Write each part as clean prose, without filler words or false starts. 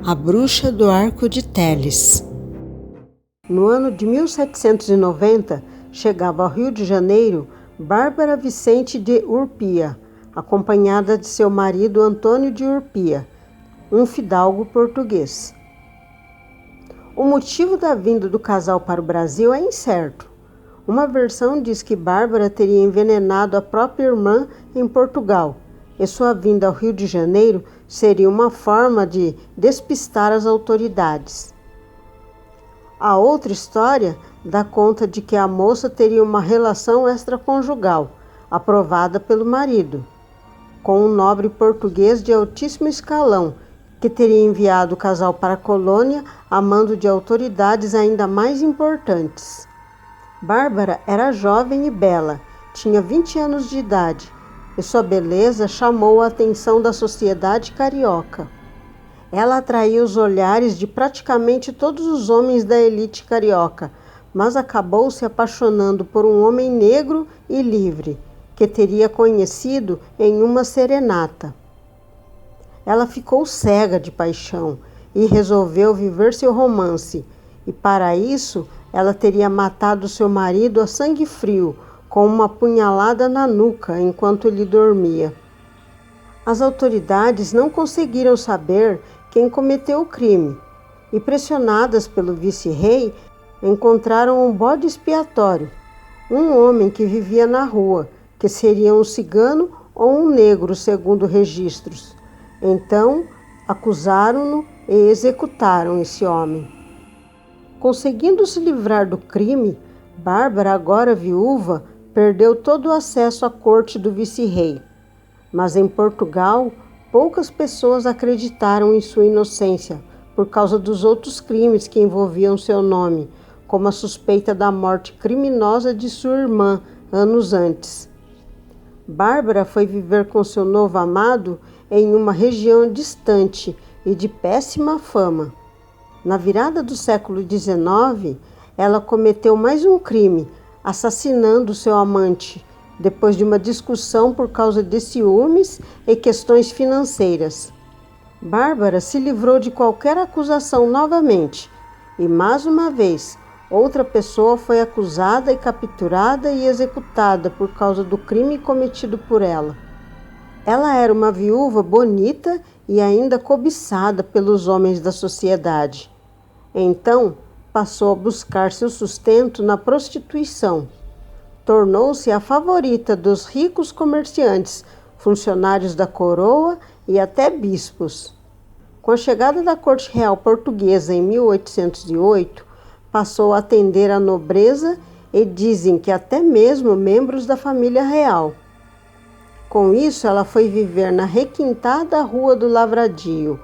A Bruxa do Arco de Teles. No ano de 1790, chegava ao Rio de Janeiro Bárbara Vicente de Urpia, acompanhada de seu marido Antônio de Urpia, um fidalgo português. O motivo da vinda do casal para o Brasil é incerto. Uma versão diz que Bárbara teria envenenado a própria irmã em Portugal, e sua vinda ao Rio de Janeiro seria uma forma de despistar as autoridades. A outra história dá conta de que a moça teria uma relação extraconjugal, aprovada pelo marido, com um nobre português de altíssimo escalão, que teria enviado o casal para a colônia a mando de autoridades ainda mais importantes. Bárbara era jovem e bela, tinha 20 anos de idade, e sua beleza chamou a atenção da sociedade carioca. Ela atraía os olhares de praticamente todos os homens da elite carioca, mas acabou se apaixonando por um homem negro e livre, que teria conhecido em uma serenata. Ela ficou cega de paixão e resolveu viver seu romance, e para isso ela teria matado seu marido a sangue frio, com uma punhalada na nuca enquanto ele dormia. As autoridades não conseguiram saber quem cometeu o crime e, pressionadas pelo vice-rei, encontraram um bode expiatório, um homem que vivia na rua, que seria um cigano ou um negro, segundo registros. Então, acusaram-no e executaram esse homem. Conseguindo se livrar do crime, Bárbara, agora viúva, perdeu todo o acesso à corte do vice-rei. Mas em Portugal, poucas pessoas acreditaram em sua inocência por causa dos outros crimes que envolviam seu nome, como a suspeita da morte criminosa de sua irmã anos antes. Bárbara foi viver com seu novo amado em uma região distante e de péssima fama. Na virada do século XIX, ela cometeu mais um crime, assassinando seu amante, depois de uma discussão por causa de ciúmes e questões financeiras. Bárbara se livrou de qualquer acusação novamente, e mais uma vez, outra pessoa foi acusada e capturada e executada por causa do crime cometido por ela. Ela era uma viúva bonita e ainda cobiçada pelos homens da sociedade. Então, passou a buscar seu sustento na prostituição. Tornou-se a favorita dos ricos comerciantes, funcionários da coroa e até bispos. Com a chegada da corte real portuguesa em 1808, passou a atender a nobreza e dizem que até mesmo membros da família real. Com isso, ela foi viver na requintada Rua do Lavradio,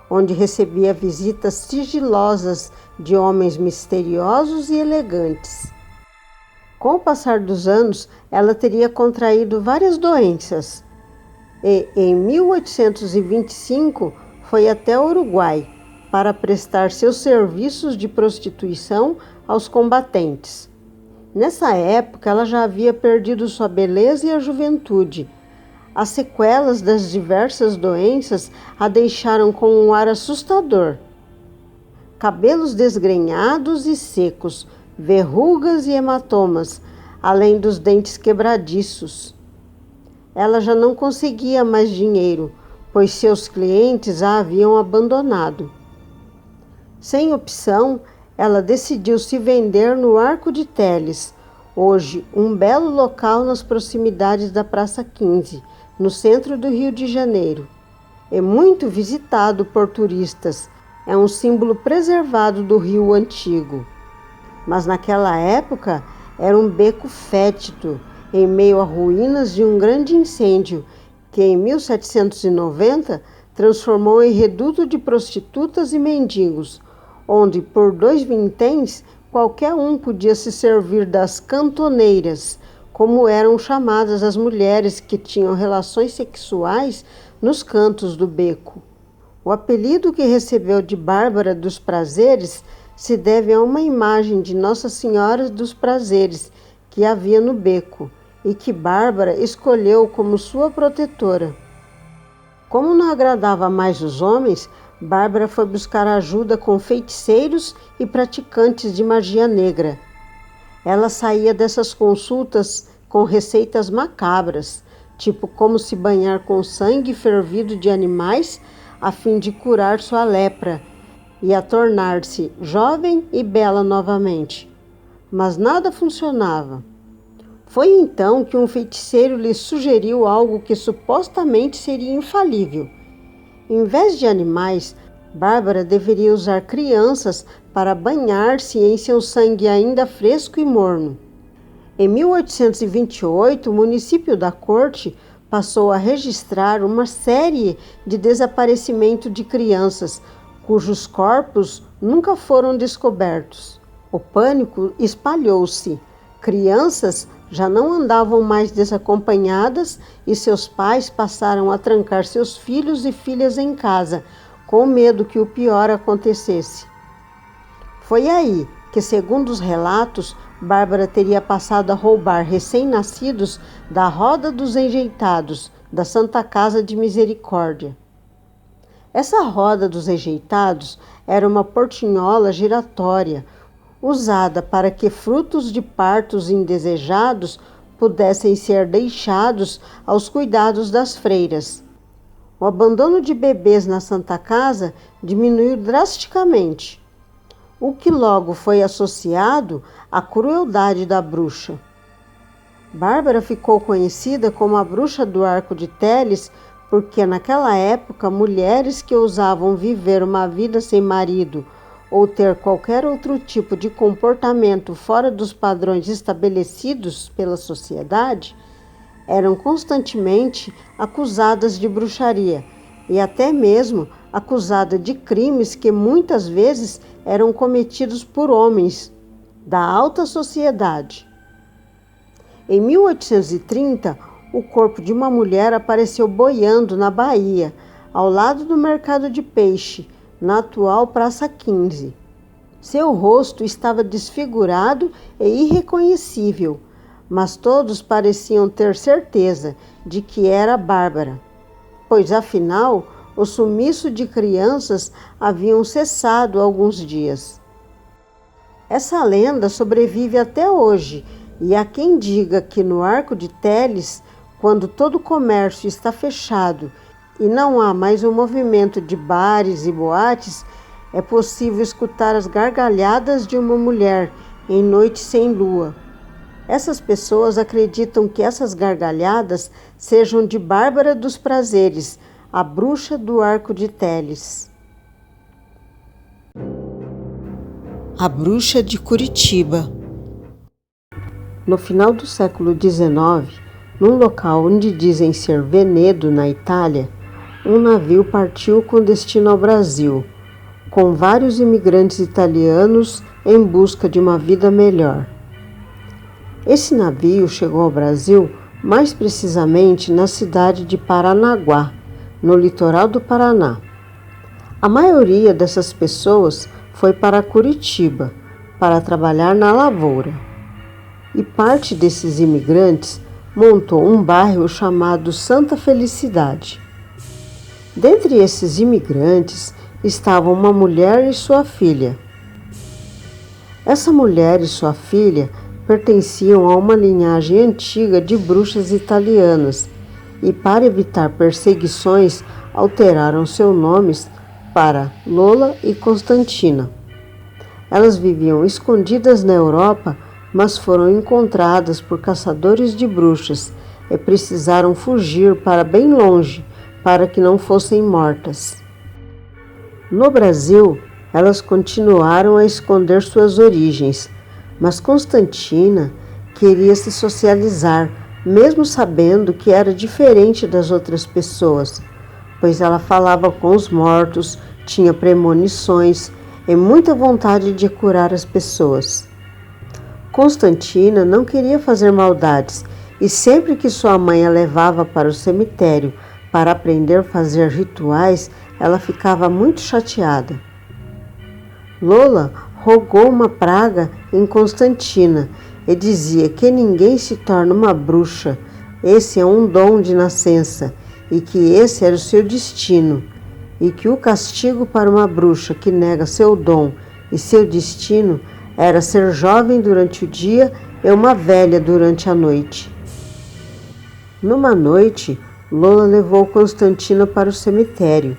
onde recebia visitas sigilosas de homens misteriosos e elegantes. Com o passar dos anos, ela teria contraído várias doenças e, em 1825, foi até o Uruguai para prestar seus serviços de prostituição aos combatentes. Nessa época, ela já havia perdido sua beleza e a juventude. As sequelas das diversas doenças a deixaram com um ar assustador. Cabelos desgrenhados e secos, verrugas e hematomas, além dos dentes quebradiços. Ela já não conseguia mais dinheiro, pois seus clientes a haviam abandonado. Sem opção, ela decidiu se vender no Arco de Teles, hoje um belo local nas proximidades da Praça 15, no centro do Rio de Janeiro. É muito visitado por turistas, é um símbolo preservado do Rio Antigo. Mas naquela época era um beco fétido, em meio a ruínas de um grande incêndio, que em 1790 transformou em reduto de prostitutas e mendigos, onde por 2 vinténs qualquer um podia se servir das cantoneiras, como eram chamadas as mulheres que tinham relações sexuais nos cantos do beco. O apelido que recebeu de Bárbara dos Prazeres se deve a uma imagem de Nossa Senhora dos Prazeres que havia no beco e que Bárbara escolheu como sua protetora. Como não agradava mais os homens, Bárbara foi buscar ajuda com feiticeiros e praticantes de magia negra. Ela saía dessas consultas com receitas macabras, tipo como se banhar com sangue fervido de animais a fim de curar sua lepra e a tornar-se jovem e bela novamente. Mas nada funcionava. Foi então que um feiticeiro lhe sugeriu algo que supostamente seria infalível. Em vez de animais, Bárbara deveria usar crianças para banhar-se em seu sangue ainda fresco e morno. Em 1828, o município da Corte passou a registrar uma série de desaparecimentos de crianças, cujos corpos nunca foram descobertos. O pânico espalhou-se. Crianças já não andavam mais desacompanhadas e seus pais passaram a trancar seus filhos e filhas em casa, com medo que o pior acontecesse. Foi aí que, segundo os relatos, Bárbara teria passado a roubar recém-nascidos da Roda dos Enjeitados, da Santa Casa de Misericórdia. Essa Roda dos Enjeitados era uma portinhola giratória, usada para que frutos de partos indesejados pudessem ser deixados aos cuidados das freiras. O abandono de bebês na Santa Casa diminuiu drasticamente, o que logo foi associado à crueldade da bruxa. Bárbara ficou conhecida como a bruxa do Arco de Teles porque naquela época mulheres que ousavam viver uma vida sem marido ou ter qualquer outro tipo de comportamento fora dos padrões estabelecidos pela sociedade, eram constantemente acusadas de bruxaria e até mesmo acusadas de crimes que muitas vezes eram cometidos por homens da alta sociedade. Em 1830, o corpo de uma mulher apareceu boiando na Bahia, ao lado do mercado de peixe, na atual Praça 15. Seu rosto estava desfigurado e irreconhecível, mas todos pareciam ter certeza de que era Bárbara, pois afinal o sumiço de crianças haviam cessado há alguns dias. Essa lenda sobrevive até hoje e há quem diga que no Arco de Teles, quando todo o comércio está fechado e não há mais um movimento de bares e boates, é possível escutar as gargalhadas de uma mulher em noite sem lua. Essas pessoas acreditam que essas gargalhadas sejam de Bárbara dos Prazeres, a bruxa do Arco de Teles. A bruxa de Curitiba. No final do século XIX, num local onde dizem ser Venedo, na Itália, um navio partiu com destino ao Brasil, com vários imigrantes italianos em busca de uma vida melhor. Esse navio chegou ao Brasil mais precisamente na cidade de Paranaguá, no litoral do Paraná. A maioria dessas pessoas foi para Curitiba para trabalhar na lavoura. E parte desses imigrantes montou um bairro chamado Santa Felicidade. Dentre esses imigrantes estavam uma mulher e sua filha. Essa mulher e sua filha pertenciam a uma linhagem antiga de bruxas italianas e, para evitar perseguições, alteraram seus nomes para Lola e Constantina. Elas viviam escondidas na Europa, mas foram encontradas por caçadores de bruxas e precisaram fugir para bem longe para que não fossem mortas. No Brasil, elas continuaram a esconder suas origens, mas Constantina queria se socializar, mesmo sabendo que era diferente das outras pessoas, pois ela falava com os mortos, tinha premonições e muita vontade de curar as pessoas. Constantina não queria fazer maldades e sempre que sua mãe a levava para o cemitério para aprender a fazer rituais, ela ficava muito chateada. Lola rogou uma praga em Constantina e dizia que ninguém se torna uma bruxa, esse é um dom de nascença e que esse era o seu destino, e que o castigo para uma bruxa que nega seu dom e seu destino era ser jovem durante o dia e uma velha durante a noite. Numa noite, Lola levou Constantina para o cemitério,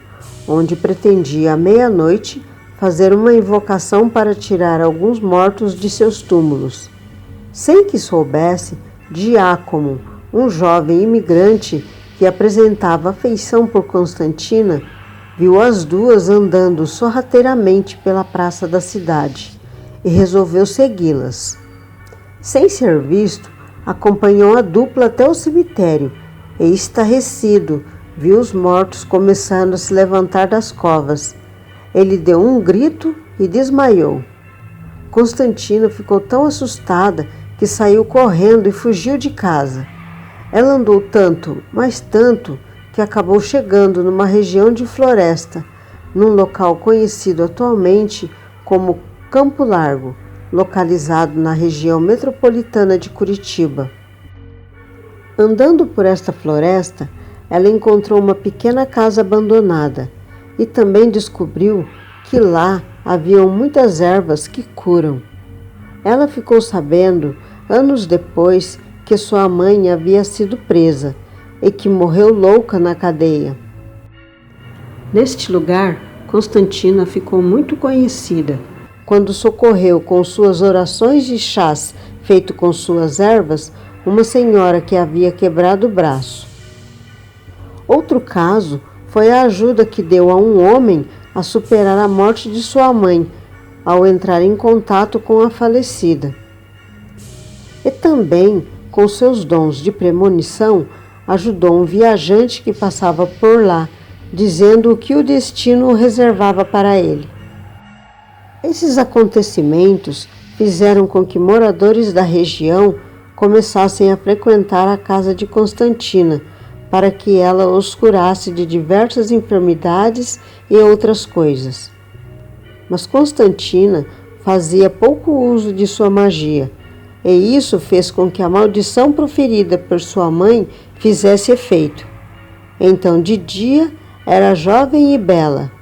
onde pretendia à meia-noite fazer uma invocação para tirar alguns mortos de seus túmulos. Sem que soubesse, Giacomo, um jovem imigrante que apresentava afeição por Constantina, viu as duas andando sorrateiramente pela praça da cidade e resolveu segui-las. Sem ser visto, acompanhou a dupla até o cemitério e, estarrecido, viu os mortos começando a se levantar das covas. Ele deu um grito e desmaiou. Constantina ficou tão assustada que saiu correndo e fugiu de casa. Ela andou tanto, mas tanto, que acabou chegando numa região de floresta, num local conhecido atualmente como Campo Largo, localizado na região metropolitana de Curitiba. Andando por esta floresta, ela encontrou uma pequena casa abandonada e também descobriu que lá haviam muitas ervas que curam. Ela ficou sabendo, anos depois, que sua mãe havia sido presa e que morreu louca na cadeia. Neste lugar, Constantina ficou muito conhecida quando socorreu com suas orações de chás feito com suas ervas uma senhora que havia quebrado o braço. Outro caso foi a ajuda que deu a um homem a superar a morte de sua mãe ao entrar em contato com a falecida. E também, com seus dons de premonição, ajudou um viajante que passava por lá, dizendo o que o destino reservava para ele. Esses acontecimentos fizeram com que moradores da região começassem a frequentar a casa de Constantina, para que ela os curasse de diversas enfermidades e outras coisas. Mas Constantina fazia pouco uso de sua magia, e isso fez com que a maldição proferida por sua mãe fizesse efeito. Então, de dia, era jovem e bela.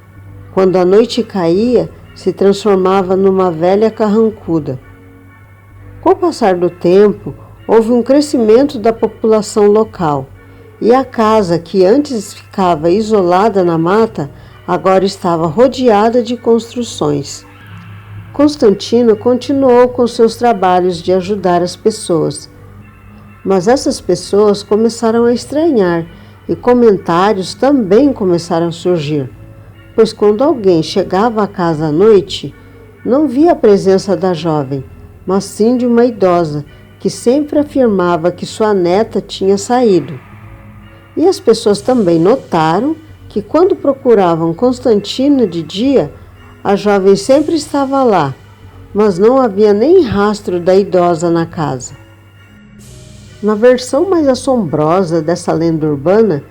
Quando a noite caía, se transformava numa velha carrancuda. Com o passar do tempo, houve um crescimento da população local, e a casa, que antes ficava isolada na mata, agora estava rodeada de construções. Constantina continuou com seus trabalhos de ajudar as pessoas, mas essas pessoas começaram a estranhar e comentários também começaram a surgir, pois quando alguém chegava à casa à noite, não via a presença da jovem, mas sim de uma idosa que sempre afirmava que sua neta tinha saído. E as pessoas também notaram que quando procuravam Constantina de dia, a jovem sempre estava lá, mas não havia nem rastro da idosa na casa. Na versão mais assombrosa dessa lenda urbana,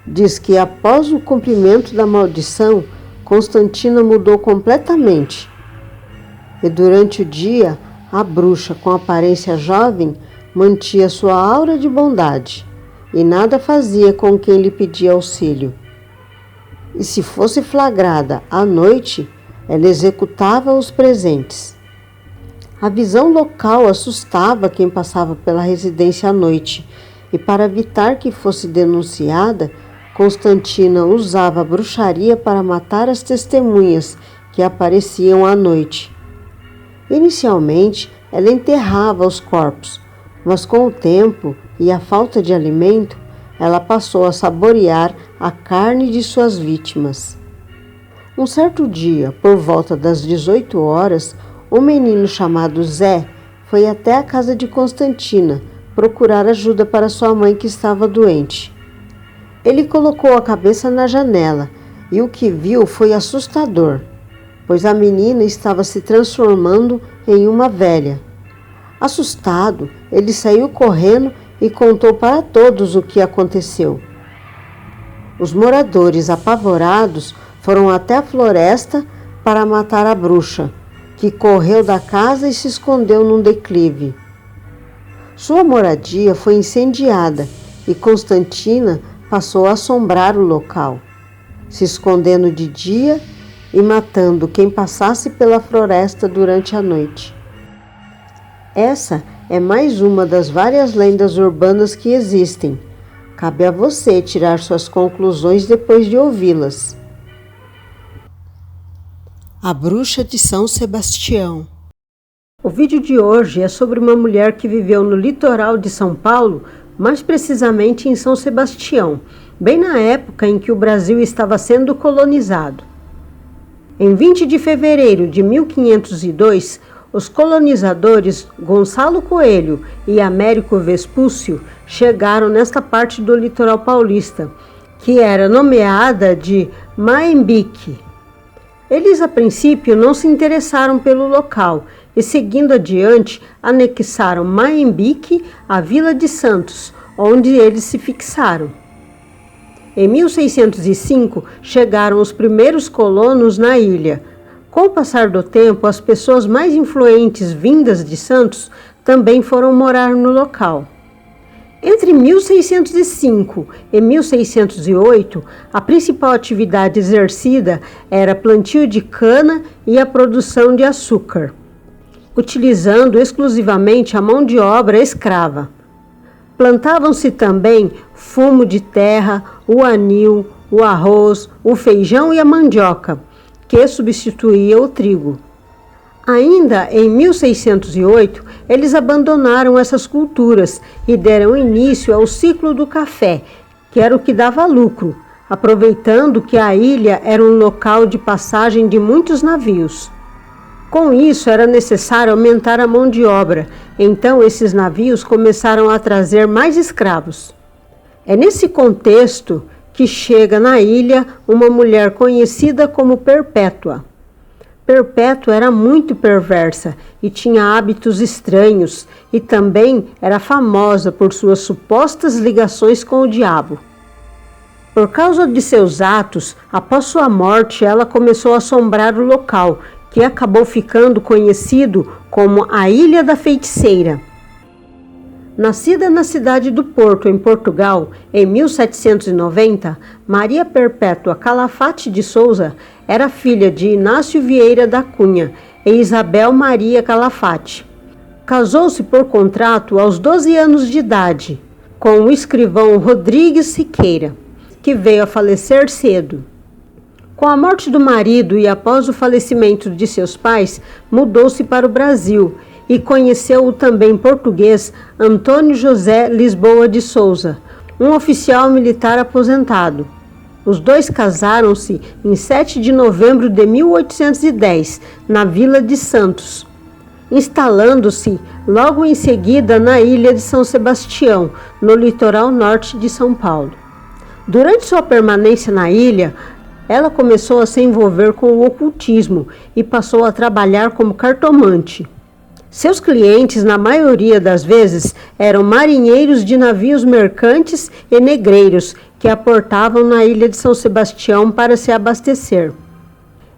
diz que após o cumprimento da maldição, Constantina mudou completamente. E durante o dia, a bruxa, com aparência jovem, mantinha sua aura de bondade e nada fazia com quem lhe pedia auxílio. E se fosse flagrada à noite, ela executava os presentes. A visão local assustava quem passava pela residência à noite, e para evitar que fosse denunciada, Constantina usava a bruxaria para matar as testemunhas que apareciam à noite. Inicialmente, ela enterrava os corpos, mas com o tempo e a falta de alimento, ela passou a saborear a carne de suas vítimas. Um certo dia, por volta das 18 horas, um menino chamado Zé foi até a casa de Constantina procurar ajuda para sua mãe que estava doente. Ele colocou a cabeça na janela e o que viu foi assustador, pois a menina estava se transformando em uma velha. Assustado, ele saiu correndo e contou para todos o que aconteceu. Os moradores, apavorados, foram até a floresta para matar a bruxa, que correu da casa e se escondeu num declive. Sua moradia foi incendiada e Constantina passou a assombrar o local. se escondendo de dia e matando quem passasse pela floresta durante a noite. Essa é mais uma das várias lendas urbanas que existem. Cabe a você tirar suas conclusões depois de ouvi-las. A Bruxa de São Sebastião. O vídeo de hoje é sobre uma mulher que viveu no litoral de São Paulo, mais precisamente em São Sebastião, bem na época em que o Brasil estava sendo colonizado. Em 20 de fevereiro de 1502, os colonizadores Gonçalo Coelho e Américo Vespúcio chegaram nesta parte do litoral paulista, que era nomeada de Maembique. Eles, a princípio, não se interessaram pelo local e, seguindo adiante, anexaram Maembique à Vila de Santos, onde eles se fixaram. Em 1605, chegaram os primeiros colonos na ilha. Com o passar do tempo, as pessoas mais influentes vindas de Santos também foram morar no local. Entre 1605 e 1608, a principal atividade exercida era plantio de cana e a produção de açúcar, utilizando exclusivamente a mão de obra escrava. Plantavam-se também fumo de terra, o anil, o arroz, o feijão e a mandioca, que substituía o trigo. Ainda em 1608, eles abandonaram essas culturas e deram início ao ciclo do café, que era o que dava lucro, aproveitando que a ilha era um local de passagem de muitos navios. Com isso, era necessário aumentar a mão de obra, então esses navios começaram a trazer mais escravos. É nesse contexto que chega na ilha uma mulher conhecida como Perpétua. Perpétua era muito perversa e tinha hábitos estranhos e também era famosa por suas supostas ligações com o diabo. Por causa de seus atos, após sua morte, ela começou a assombrar o local, que acabou ficando conhecido como a Ilha da Feiticeira. Nascida na cidade do Porto, em Portugal, em 1790, Maria Perpétua Calafate de Souza era filha de Inácio Vieira da Cunha e Isabel Maria Calafate. Casou-se por contrato aos 12 anos de idade com o escrivão Rodrigues Siqueira, que veio a falecer cedo. Com a morte do marido e após o falecimento de seus pais, mudou-se para o Brasil e conheceu o também português Antônio José Lisboa de Souza, um oficial militar aposentado. Os dois casaram-se em 7 de novembro de 1810, na Vila de Santos, instalando-se logo em seguida na ilha de São Sebastião, no litoral norte de São Paulo. Durante sua permanência na ilha, ela começou a se envolver com o ocultismo e passou a trabalhar como cartomante. Seus clientes, na maioria das vezes, eram marinheiros de navios mercantes e negreiros que aportavam na ilha de São Sebastião para se abastecer.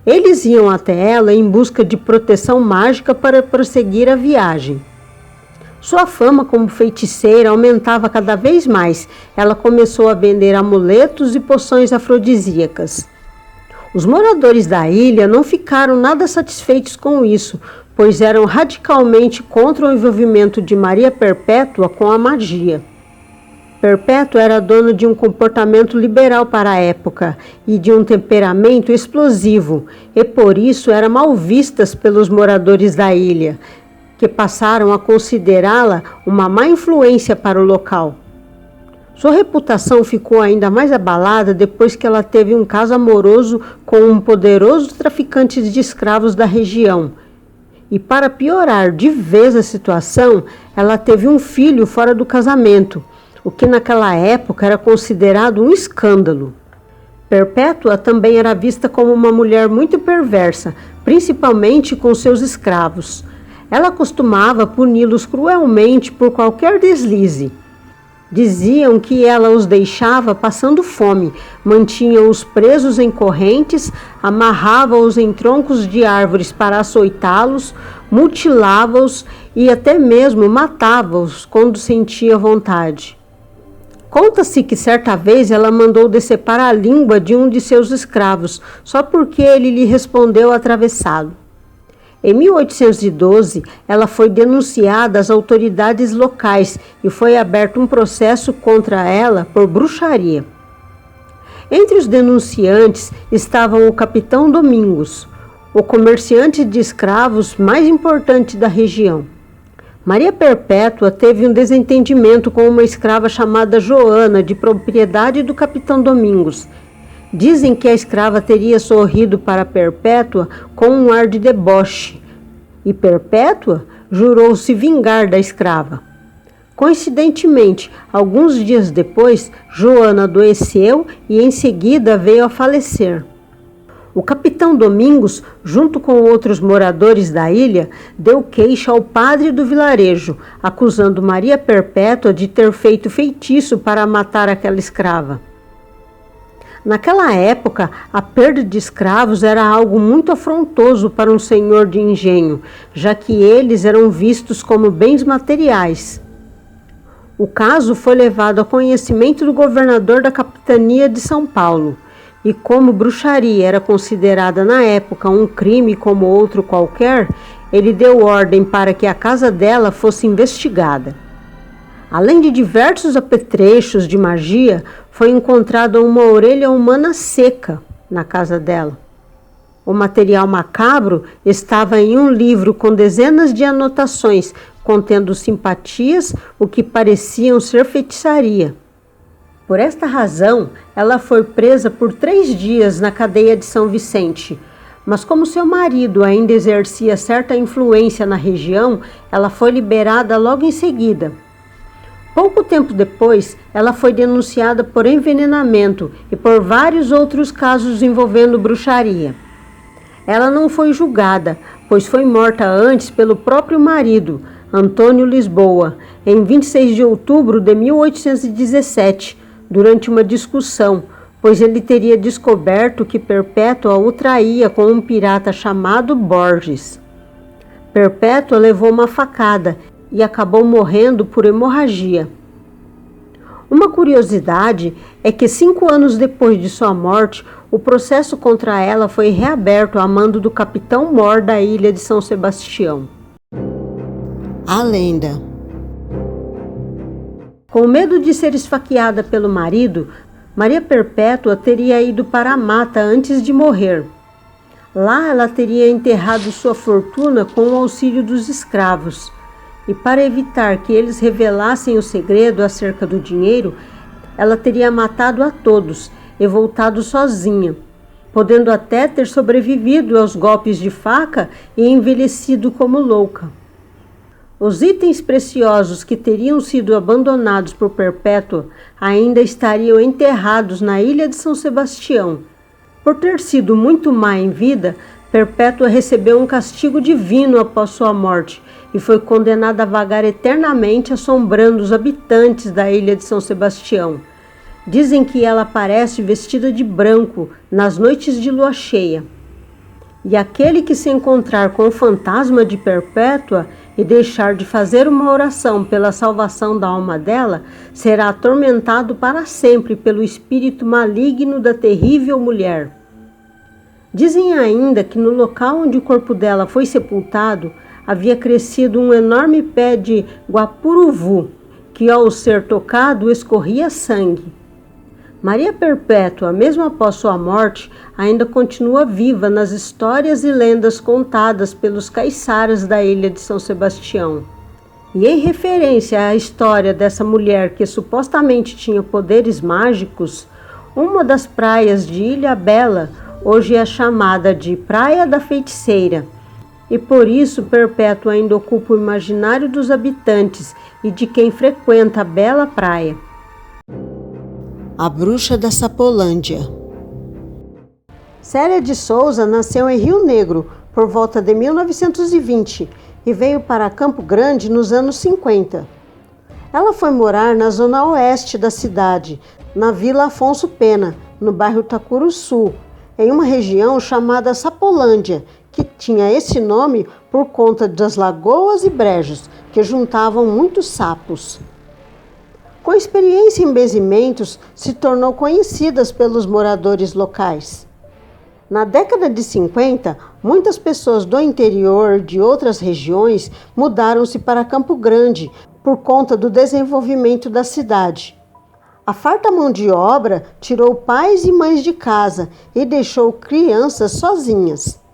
Eles iam até ela em busca de proteção mágica para prosseguir a viagem. Sua fama como feiticeira aumentava cada vez mais. Ela começou a vender amuletos e poções afrodisíacas. Os moradores da ilha não ficaram nada satisfeitos com isso, pois eram radicalmente contra o envolvimento de Maria Perpétua com a magia. Perpétua era dona de um comportamento liberal para a época e de um temperamento explosivo, e por isso era mal vista pelos moradores da ilha, que passaram a considerá-la uma má influência para o local. Sua reputação ficou ainda mais abalada depois que ela teve um caso amoroso com um poderoso traficante de escravos da região. E para piorar de vez a situação, ela teve um filho fora do casamento, o que naquela época era considerado um escândalo. Perpétua também era vista como uma mulher muito perversa, principalmente com seus escravos. Ela costumava puni-los cruelmente por qualquer deslize. Diziam que ela os deixava passando fome, mantinha-os presos em correntes, amarrava-os em troncos de árvores para açoitá-los, mutilava-os e até mesmo matava-os quando sentia vontade. Conta-se que certa vez ela mandou decepar a língua de um de seus escravos, só porque ele lhe respondeu atravessado. Em 1812, ela foi denunciada às autoridades locais e foi aberto um processo contra ela por bruxaria. Entre os denunciantes estavam o capitão Domingos, o comerciante de escravos mais importante da região. Maria Perpétua teve um desentendimento com uma escrava chamada Joana, de propriedade do capitão Domingos. Dizem que a escrava teria sorrido para Perpétua com um ar de deboche, e Perpétua jurou se vingar da escrava. Coincidentemente, alguns dias depois, Joana adoeceu e em seguida veio a falecer. O capitão Domingos, junto com outros moradores da ilha, deu queixa ao padre do vilarejo, acusando Maria Perpétua de ter feito feitiço para matar aquela escrava. Naquela época, a perda de escravos era algo muito afrontoso para um senhor de engenho, já que eles eram vistos como bens materiais. O caso foi levado ao conhecimento do governador da capitania de São Paulo, e como bruxaria era considerada na época um crime como outro qualquer, ele deu ordem para que a casa dela fosse investigada. Além de diversos apetrechos de magia, foi encontrada uma orelha humana seca na casa dela. O material macabro estava em um livro com dezenas de anotações, contendo simpatias, o que pareciam ser feitiçaria. Por esta razão, ela foi presa por 3 dias na cadeia de São Vicente, mas como seu marido ainda exercia certa influência na região, ela foi liberada logo em seguida. Pouco tempo depois, ela foi denunciada por envenenamento e por vários outros casos envolvendo bruxaria. Ela não foi julgada, pois foi morta antes pelo próprio marido, Antônio Lisboa, em 26 de outubro de 1817, durante uma discussão, pois ele teria descoberto que Perpétua o traía com um pirata chamado Borges. Perpétua levou uma facada e acabou morrendo por hemorragia. Uma curiosidade é que 5 anos depois de sua morte, o processo contra ela foi reaberto a mando do capitão Mor da ilha de São Sebastião. A lenda. Com medo de ser esfaqueada pelo marido, Maria Perpétua teria ido para a mata antes de morrer. Lá ela teria enterrado sua fortuna com o auxílio dos escravos. E para evitar que eles revelassem o segredo acerca do dinheiro, ela teria matado a todos e voltado sozinha, podendo até ter sobrevivido aos golpes de faca e envelhecido como louca. Os itens preciosos que teriam sido abandonados por Perpétua ainda estariam enterrados na ilha de São Sebastião. Por ter sido muito má em vida, Perpétua recebeu um castigo divino após sua morte e foi condenada a vagar eternamente assombrando os habitantes da ilha de São Sebastião. Dizem que ela aparece vestida de branco nas noites de lua cheia. E aquele que se encontrar com o fantasma de Perpétua e deixar de fazer uma oração pela salvação da alma dela, será atormentado para sempre pelo espírito maligno da terrível mulher. Dizem ainda que no local onde o corpo dela foi sepultado, havia crescido um enorme pé de guapuruvu, que ao ser tocado escorria sangue. Maria Perpétua, mesmo após sua morte, ainda continua viva nas histórias e lendas contadas pelos caiçaras da ilha de São Sebastião. E em referência à história dessa mulher que supostamente tinha poderes mágicos, uma das praias de Ilha Bela hoje é chamada de Praia da Feiticeira, e por isso Perpétua ainda ocupa o imaginário dos habitantes e de quem frequenta a bela praia. A Bruxa da Sapolândia. Célia de Souza nasceu em Rio Negro por volta de 1920 e veio para Campo Grande nos anos 50. Ela foi morar na zona oeste da cidade, na Vila Afonso Pena, no bairro Tacuruçu, em uma região chamada Sapolândia, que tinha esse nome por conta das lagoas e brejos que juntavam muitos sapos. Com experiência em benzimentos, se tornou conhecida pelos moradores locais. Na década de 50, muitas pessoas do interior de outras regiões mudaram-se para Campo Grande por conta do desenvolvimento da cidade. A farta mão de obra tirou pais e mães de casa e deixou crianças sozinhas.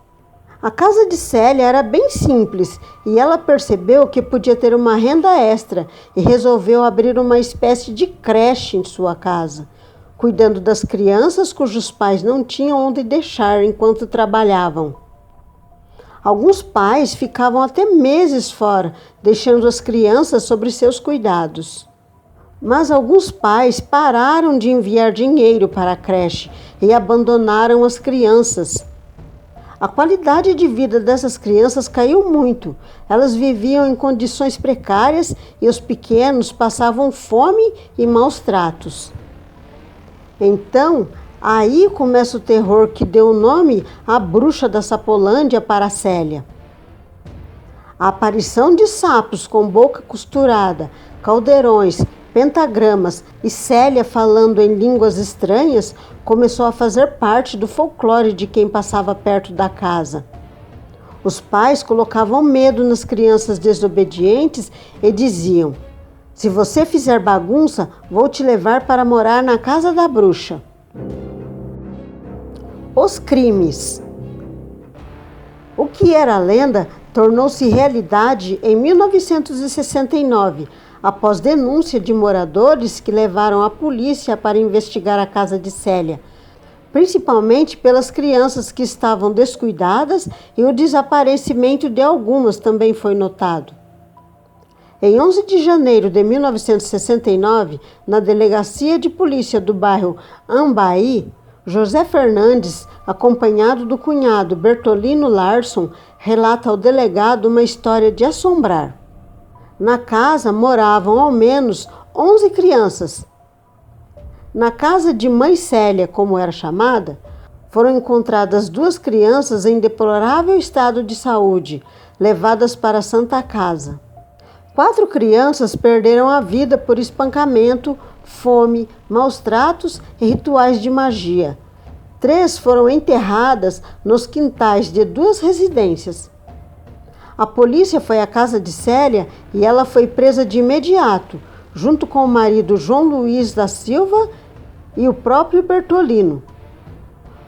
A casa de Célia era bem simples e ela percebeu que podia ter uma renda extra e resolveu abrir uma espécie de creche em sua casa, cuidando das crianças cujos pais não tinham onde deixar enquanto trabalhavam. Alguns pais ficavam até meses fora, deixando as crianças sob seus cuidados. Mas alguns pais pararam de enviar dinheiro para a creche e abandonaram as crianças. A qualidade de vida dessas crianças caiu muito. Elas viviam em condições precárias e os pequenos passavam fome e maus tratos. Então, aí começa o terror que deu o nome à bruxa da Sapolândia para Célia. A aparição de sapos com boca costurada, caldeirões, pentagramas e Célia falando em línguas estranhas começou a fazer parte do folclore de quem passava perto da casa. Os pais colocavam medo nas crianças desobedientes e diziam: "Se você fizer bagunça, vou te levar para morar na casa da bruxa." Os crimes. O que era lenda tornou-se realidade em 1969, após denúncia de moradores que levaram a polícia para investigar a casa de Célia, principalmente pelas crianças que estavam descuidadas e o desaparecimento de algumas também foi notado. Em 11 de janeiro de 1969, na delegacia de polícia do bairro Ambaí, José Fernandes, acompanhado do cunhado Bertolino Larson, relata ao delegado uma história de assombrar. Na casa moravam ao menos 11 crianças. Na casa de mãe Célia, como era chamada, foram encontradas 2 crianças em deplorável estado de saúde, levadas para a Santa Casa. 4 crianças perderam a vida por espancamento, fome, maus tratos e rituais de magia. 3 foram enterradas nos quintais de 2 residências. A polícia foi à casa de Célia e ela foi presa de imediato, junto com o marido João Luiz da Silva e o próprio Bertolino.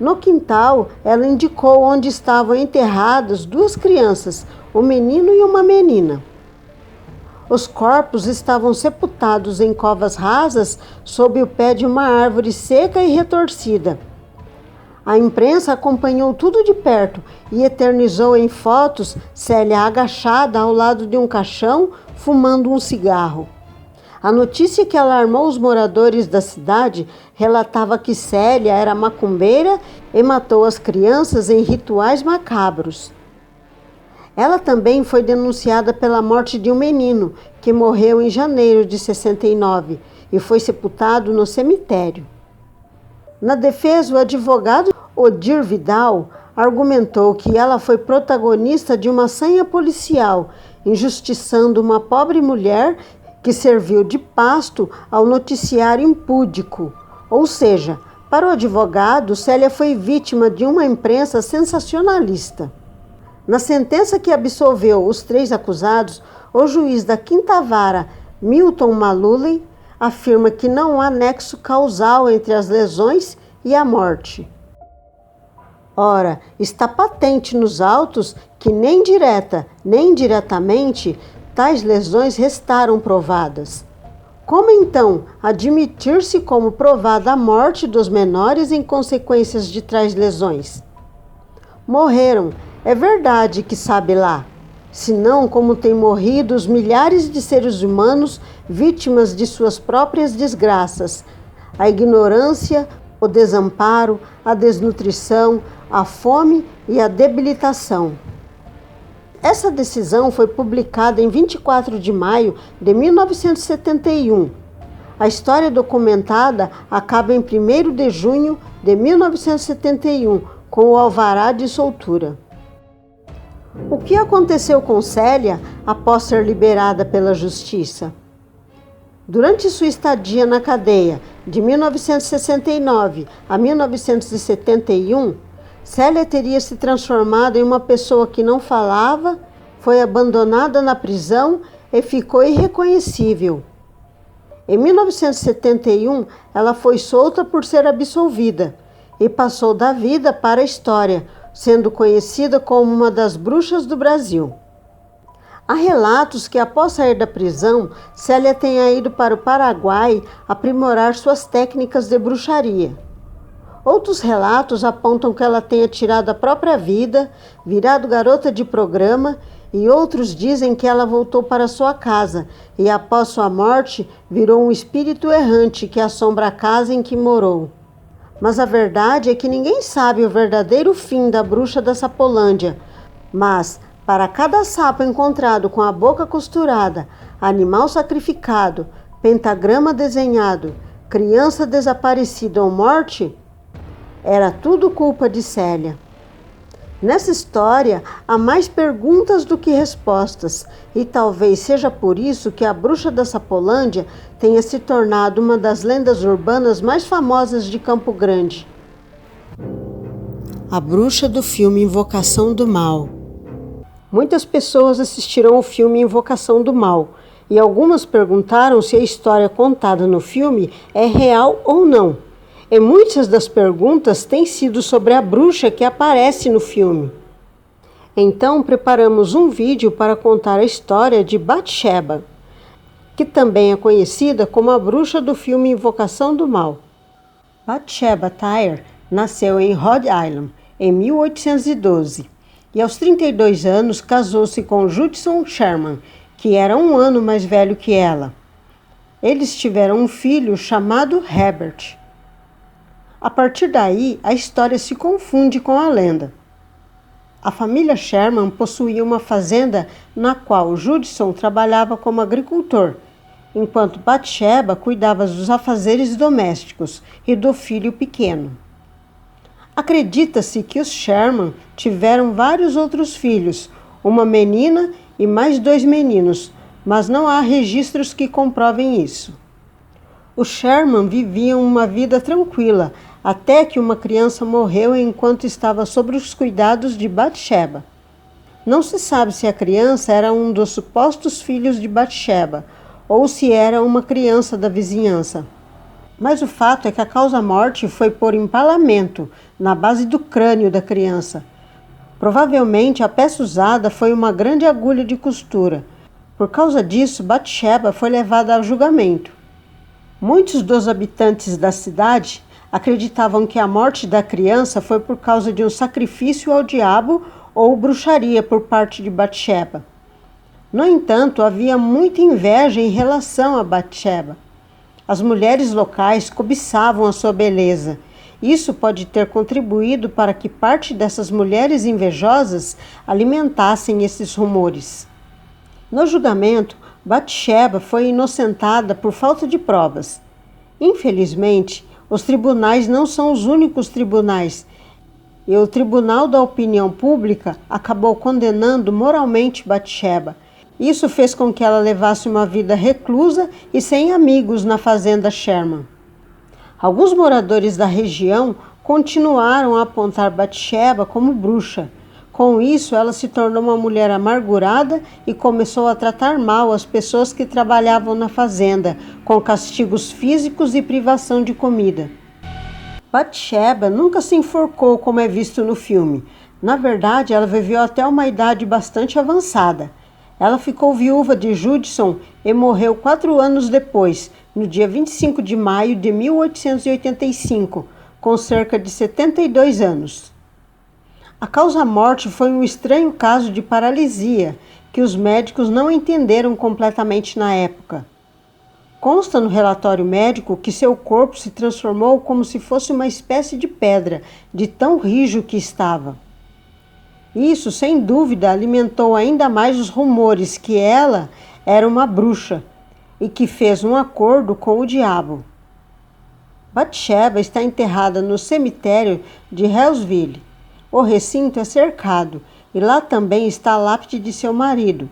No quintal, ela indicou onde estavam enterradas 2 crianças, um menino e uma menina. Os corpos estavam sepultados em covas rasas sob o pé de uma árvore seca e retorcida. A imprensa acompanhou tudo de perto e eternizou em fotos Célia agachada ao lado de um caixão, fumando um cigarro. A notícia que alarmou os moradores da cidade relatava que Célia era macumbeira e matou as crianças em rituais macabros. Ela também foi denunciada pela morte de um menino, que morreu em janeiro de 69 e foi sepultado no cemitério. Na defesa, o advogado Odir Vidal argumentou que ela foi protagonista de uma sanha policial, injustiçando uma pobre mulher que serviu de pasto ao noticiário impúdico. Ou seja, para o advogado, Célia foi vítima de uma imprensa sensacionalista. Na sentença que absolveu os 3 acusados, o juiz da 5ª Vara, Milton Maluley, afirma que não há nexo causal entre as lesões e a morte. Ora, está patente nos autos que nem direta nem indiretamente tais lesões restaram provadas. Como então admitir-se como provada a morte dos menores em consequências de tais lesões? Morreram, é verdade que sabe lá. Senão, como têm morrido os milhares de seres humanos vítimas de suas próprias desgraças, a ignorância, o desamparo, a desnutrição, a fome e a debilitação. Essa decisão foi publicada em 24 de maio de 1971. A história documentada acaba em 1º de junho de 1971, com o alvará de soltura. O que aconteceu com Célia após ser liberada pela justiça? Durante sua estadia na cadeia, de 1969 a 1971, Célia teria se transformado em uma pessoa que não falava, foi abandonada na prisão e ficou irreconhecível. Em 1971, ela foi solta por ser absolvida e passou da vida para a história, sendo conhecida como uma das bruxas do Brasil. Há relatos que, após sair da prisão, Célia tenha ido para o Paraguai aprimorar suas técnicas de bruxaria. Outros relatos apontam que ela tenha tirado a própria vida, virado garota de programa, e outros dizem que ela voltou para sua casa e, após sua morte, virou um espírito errante que assombra a casa em que morou. Mas a verdade é que ninguém sabe o verdadeiro fim da bruxa da Sapolândia. Mas, para cada sapo encontrado com a boca costurada, animal sacrificado, pentagrama desenhado, criança desaparecida ou morte, era tudo culpa de Célia. Nessa história, há mais perguntas do que respostas, e talvez seja por isso que a bruxa da Sapolândia tenha se tornado uma das lendas urbanas mais famosas de Campo Grande. A bruxa do filme Invocação do Mal. Muitas pessoas assistiram ao filme Invocação do Mal, e algumas perguntaram se a história contada no filme é real ou não. E muitas das perguntas têm sido sobre a bruxa que aparece no filme. Então preparamos um vídeo para contar a história de Batsheba, que também é conhecida como a bruxa do filme Invocação do Mal. Batsheba Tyre nasceu em Rhode Island em 1812 e aos 32 anos casou-se com Judson Sherman, que era um ano mais velho que ela. Eles tiveram um filho chamado Herbert. A partir daí, a história se confunde com a lenda. A família Sherman possuía uma fazenda na qual Judson trabalhava como agricultor, enquanto Batsheba cuidava dos afazeres domésticos e do filho pequeno. Acredita-se que os Sherman tiveram vários outros filhos, uma menina e mais 2 meninos, mas não há registros que comprovem isso. Os Sherman viviam uma vida tranquila, até que uma criança morreu enquanto estava sob os cuidados de Batsheba. Não se sabe se a criança era um dos supostos filhos de Batsheba ou se era uma criança da vizinhança. Mas o fato é que a causa-morte foi por empalamento na base do crânio da criança. Provavelmente a peça usada foi uma grande agulha de costura. Por causa disso, Batsheba foi levada a julgamento. Muitos dos habitantes da cidade acreditavam que a morte da criança foi por causa de um sacrifício ao diabo ou bruxaria por parte de Batsheba. No entanto, havia muita inveja em relação a Batsheba. As mulheres locais cobiçavam a sua beleza. Isso pode ter contribuído para que parte dessas mulheres invejosas alimentassem esses rumores. No julgamento, Batsheba foi inocentada por falta de provas. Infelizmente, os tribunais não são os únicos tribunais, e o Tribunal da Opinião Pública acabou condenando moralmente Batsheba. Isso fez com que ela levasse uma vida reclusa e sem amigos na fazenda Sherman. Alguns moradores da região continuaram a apontar Batsheba como bruxa. Com isso, ela se tornou uma mulher amargurada e começou a tratar mal as pessoas que trabalhavam na fazenda, com castigos físicos e privação de comida. Batsheba nunca se enforcou como é visto no filme. Na verdade, ela viveu até uma idade bastante avançada. Ela ficou viúva de Judson e morreu 4 anos depois, no dia 25 de maio de 1885, com cerca de 72 anos. A causa-morte foi um estranho caso de paralisia que os médicos não entenderam completamente na época. Consta no relatório médico que seu corpo se transformou como se fosse uma espécie de pedra, de tão rijo que estava. Isso, sem dúvida, alimentou ainda mais os rumores que ela era uma bruxa e que fez um acordo com o diabo. Batsheba está enterrada no cemitério de Hellsville. O recinto é cercado e lá também está a lápide de seu marido.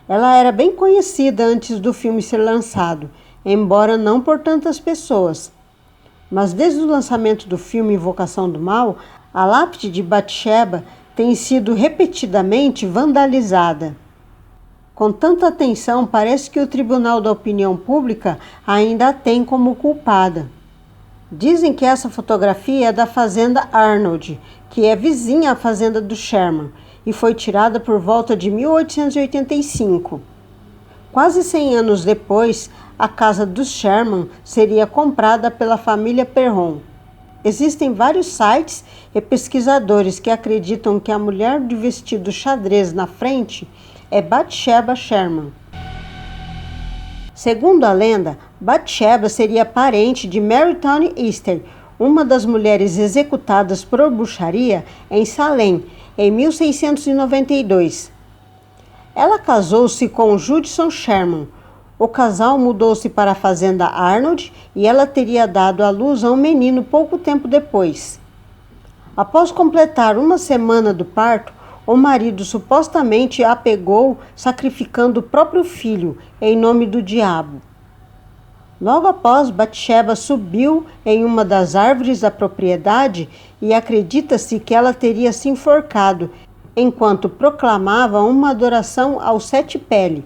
Ela era bem conhecida antes do filme ser lançado embora não por tantas pessoas. Mas desde o lançamento do filme Invocação do Mal, a lápide de Batsheba tem sido repetidamente vandalizada. Com tanta atenção, parece que o Tribunal da Opinião Pública ainda a tem como culpada. Dizem que essa fotografia é da fazenda Arnold, que é vizinha à fazenda do Sherman, e foi tirada por volta de 1885. Quase 100 anos depois, a casa dos Sherman seria comprada pela família Perron. Existem vários sites e pesquisadores que acreditam que a mulher de vestido xadrez na frente é Batsheba Sherman. Segundo a lenda, Batsheba seria parente de Mary Townley Easter, uma das mulheres executadas por bruxaria em Salem, em 1692. Ela casou-se com Judson Sherman. O casal mudou-se para a fazenda Arnold e ela teria dado à luz a um menino pouco tempo depois. Após completar uma semana do parto, o marido supostamente a pegou, sacrificando o próprio filho em nome do diabo. Logo após, Batsheba subiu em uma das árvores da propriedade e acredita-se que ela teria se enforcado enquanto proclamava uma adoração ao Sete Pele.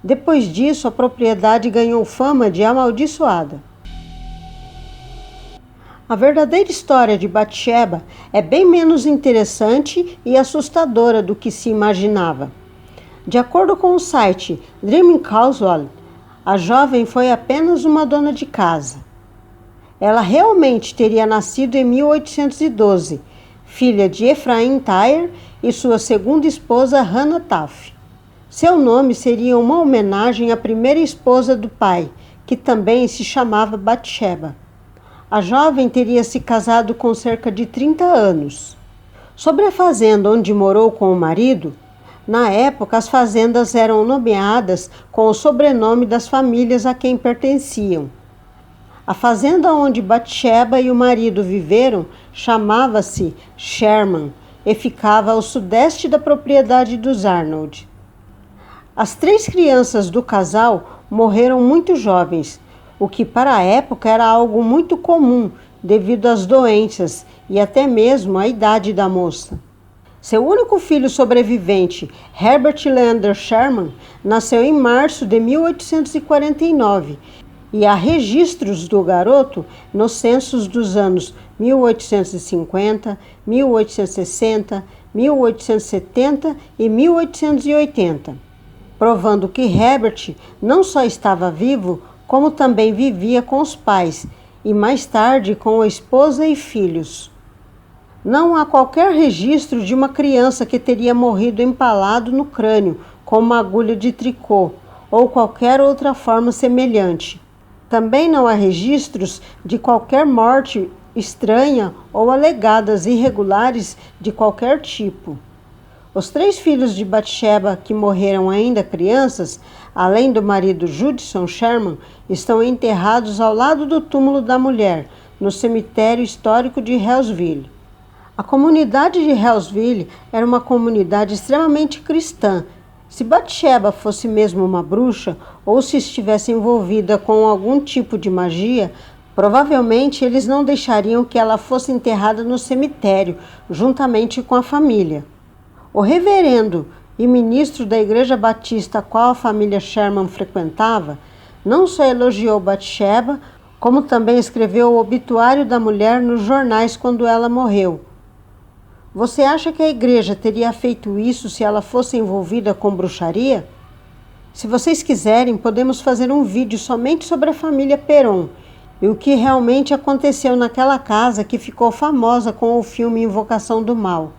Depois disso, a propriedade ganhou fama de amaldiçoada. A verdadeira história de Batsheba é bem menos interessante e assustadora do que se imaginava. De acordo com o site Dreaming Casual, a jovem foi apenas uma dona de casa. Ela realmente teria nascido em 1812, filha de Ephraim Tyre e sua segunda esposa Hannah Taft. Seu nome seria uma homenagem à primeira esposa do pai, que também se chamava Batsheba. A jovem teria se casado com cerca de 30 anos. Sobre a fazenda onde morou com o marido, na época as fazendas eram nomeadas com o sobrenome das famílias a quem pertenciam. A fazenda onde Batsheba e o marido viveram chamava-se Sherman e ficava ao sudeste da propriedade dos Arnold. As 3 crianças do casal morreram muito jovens, o que para a época era algo muito comum devido às doenças e até mesmo à idade da moça. Seu único filho sobrevivente, Herbert Leander Sherman, nasceu em março de 1849 e há registros do garoto nos censos dos anos 1850, 1860, 1870 e 1880, provando que Herbert não só estava vivo, como também vivia com os pais e mais tarde com a esposa e filhos. Não há qualquer registro de uma criança que teria morrido empalado no crânio com uma agulha de tricô ou qualquer outra forma semelhante. Também não há registros de qualquer morte estranha ou alegadas irregulares de qualquer tipo. Os 3 filhos de Batsheba, que morreram ainda crianças, além do marido Judson Sherman, estão enterrados ao lado do túmulo da mulher, no cemitério histórico de Hallsville. A comunidade de Hallsville era uma comunidade extremamente cristã. Se Batsheba fosse mesmo uma bruxa, ou se estivesse envolvida com algum tipo de magia, provavelmente eles não deixariam que ela fosse enterrada no cemitério, juntamente com a família. O reverendo e ministro da Igreja Batista a qual a família Sherman frequentava, não só elogiou Batsheba, como também escreveu o obituário da mulher nos jornais quando ela morreu. Você acha que a igreja teria feito isso se ela fosse envolvida com bruxaria? Se vocês quiserem, podemos fazer um vídeo somente sobre a família Perron e o que realmente aconteceu naquela casa que ficou famosa com o filme Invocação do Mal.